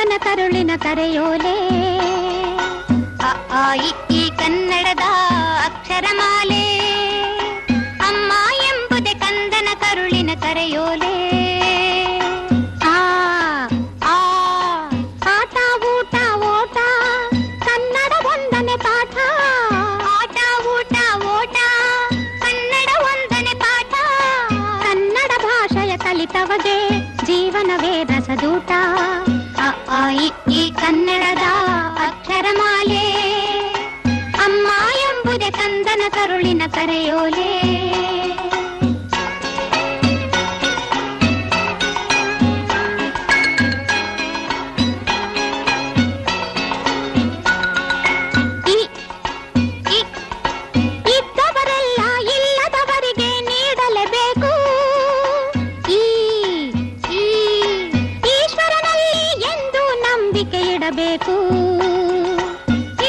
ಕಂದನ ಕರುಳಿನ ಕರೆಯೋಲೆ. ಅ ಆ ಇ ಈ ಕನ್ನಡದ ಅಕ್ಷರಮಾಲೆ. ಅಮ್ಮ ಎಂಬುದೇ ಕಂದನ ಕರುಳಿನ ಕರೆಯೋಲೆ. ಆ ಆ ಆಟ ಊಟ ಓಟ ಕನ್ನಡ ಒಂದನೇ ಪಾಠ. ಆಟ ಊಟ ಓಟ ಕನ್ನಡ ಒಂದನೇ ಪಾಠ. ಕನ್ನಡ ಭಾಷೆಯ ಕಲಿತವಗೆ ಜೀವನವೇ ರಸದೂಟ. ಅ ಆ ಇ ಈ ಕನ್ನಡದ ಅಕ್ಷರಮಾಲೆ. ಅಮ್ಮ ಎಂಬುದೇ ಕಂದನ ಕರುಳಿನ ಕರೆಯೋಲೆ. ಇದ್ದವರೆಲ್ಲ ಇಲ್ಲದವರಿಗೆ ನೀಡಲೇಬೇಕು. ಈಶ್ವರನಲ್ಲಿ ಎಂದು ನಂಬಿಕೆ ಇಡಬೇಕು.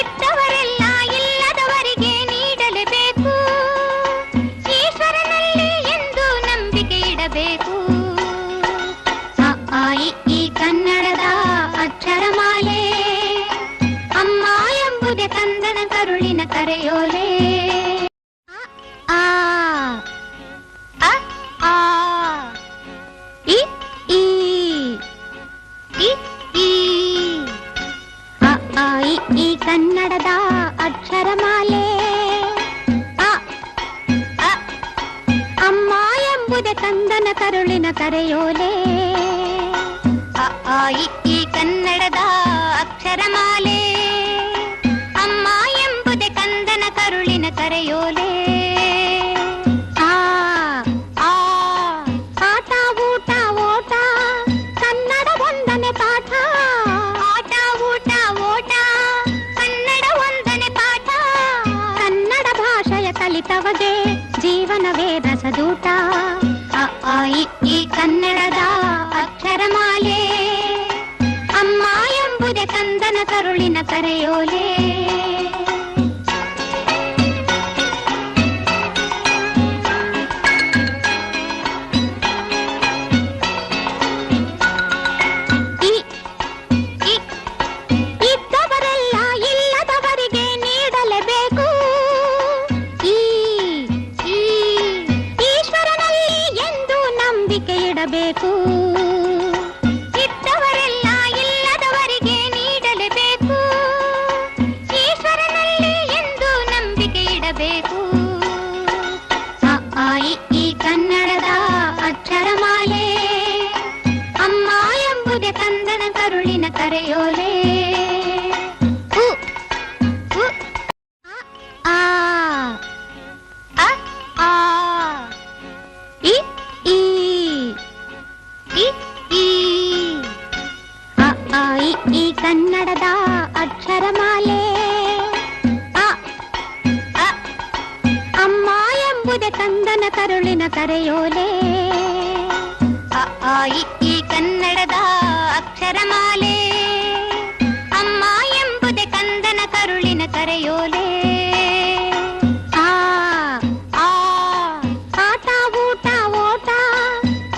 ಇದ್ದವರೆಲ್ಲ ಇಲ್ಲದವರಿಗೆ ನೀಡಲೇಬೇಕು. ಈಶ್ವರನಲ್ಲಿ ಎಂದು ನಂಬಿಕೆ ಇಡಬೇಕು. ಅ ಆ ಇ ಈ ಕನ್ನಡದ ಅಕ್ಷರಮಾಲೆ. ಅಮ್ಮ ಎಂಬುದೇ ಕಂದನ ಕರುಳಿನ ಕರೆಯೋಲೆ. ಆ ಅ ಆ ಇ ಈ ಇ ಈ ಅ ಆ ಇ ಈ ಕನ್ನಡದ ಅಕ್ಷರಮಾಲೆ. ಅ ಅ ಅಮ್ಮ ಎಂಬುದೇ ಕಂದನ ಕರುಳಿನ ಕರೆಯೋಲೆ. ಅ ಆ ಇ ಈ ಕನ್ನಡದ ಅಕ್ಷರಮಾಲೆ. ಅಮ್ಮ ಎಂಬುದೇ ಕಂದನ ಕರುಳಿನ ಕರೆಯೋಲೆ. ಆ ಆ ಆಟ ಊಟ ಓಟ ಕನ್ನಡ ಒಂದನೇ ಪಾಠ. ಆಟ ಊಟ ಓಟ ಕನ್ನಡ ಒಂದನೇ ಪಾಠ. ಕನ್ನಡ ಭಾಷೆಯ ಕಲಿತವಗೆ ಜೀವನವೇ ರಸದೂಟ. ಅ ಆ ಇ ಈ ಕನ್ನಡದ ಅಕ್ಷರಮಾಲೆ. ಅಮ್ಮ ಎಂಬುದೇ ಕಂದನ ಕರುಳಿನ ಕರೆಯೋಲೆ. ಇದ್ದವರೆಲ್ಲ ಇಲ್ಲದವರಿಗೆ ನೀಡಲೇಬೇಕು. ಈಶ್ವರನಲ್ಲಿ ಎಂದು ನಂಬಿಕೆ ಇಡಬೇಕು. ಇದ್ದವರೆಲ್ಲ ಇಲ್ಲದವರಿಗೆ ನೀಡಲೇಬೇಕು. ಈಶ್ವರನಲ್ಲಿ ಎಂದು ನಂಬಿಕೆ ಇಡಬೇಕು. ಅ ಆ ಇ ಈ ಕನ್ನಡದ ಅಕ್ಷರಮಾಲೆ. ಅಮ್ಮ ಎಂಬುದೇ ಕಂದನ ಕರುಳಿನ ಕರೆಯೋಲೆ. ಉ ಉ ಆ ಅ ಆ ಇ ಈ ಇ ಈ ಅ ಆ ಇ ಈ ಕನ್ನಡದ ಅಕ್ಷರಮಾಲೆ. ಅ ಅ ಅಮ್ಮ ಎಂಬುದೇ ಕಂದನ ಕರುಳಿನ ಕರೆಯೋಲೆ. ಅ ಆ ಇ ಈ ಕನ್ನಡದ ಅಕ್ಷರಮಾಲೆ. ಅಮ್ಮ ಎಂಬುದೇ ಕಂದನ ಕರುಳಿನ ಕರೆಯೋಲೆ. ಆ ಆ ಆಟ ಊಟ ಓಟ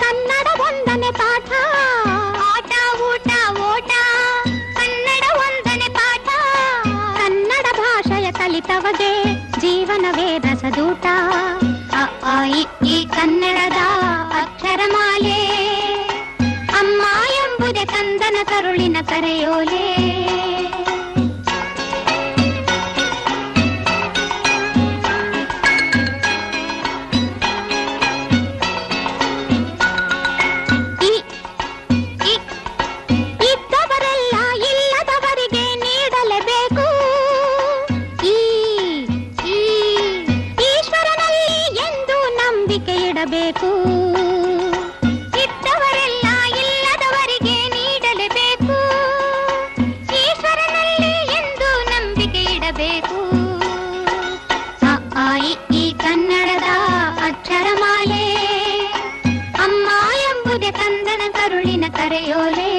ಕನ್ನಡ ಒಂದನೇ ಪಾಠ. ಆಟ ಊಟ ಓಟ ಕನ್ನಡ ಒಂದನೇ ಪಾಠ. ಕನ್ನಡ ಭಾಷೆಯ ಕಲಿತವಗೆ ಜೀವನವೇ ರಸದೂಟ. ಅ ಆ ಇ ಈ ಕನ್ನಡದ ಅಕ್ಷರಮಾಲೆ. ಅಮ್ಮ ಎಂಬುದೇ ಕಂದನ ಕರುಳಿನ ಕರೆಯೋಲೆ. ಇದ್ದವರೆಲ್ಲ ಇಲ್ಲದವರಿಗೆ ನೀಡಲೇಬೇಕು. ಈಶ್ವರನಲ್ಲಿ ಎಂದು ನಂಬಿಕೆ ಇಡಬೇಕು. ಇದ್ದವರೆಲ್ಲ ಇಲ್ಲದವರಿಗೆ ನೀಡಲೇಬೇಕು. ಈಶ್ವರನಲ್ಲಿ ಎಂದು ನಂಬಿಕೆ ಇಡಬೇಕು. ಅ ಆ ಇ ಈ ಕನ್ನಡದ ಅಕ್ಷರಮಾಲೆ. ಅಮ್ಮ ಎಂಬುದೇ ಕಂದನ ಕರುಳಿನ ಕರೆಯೋಲೆ.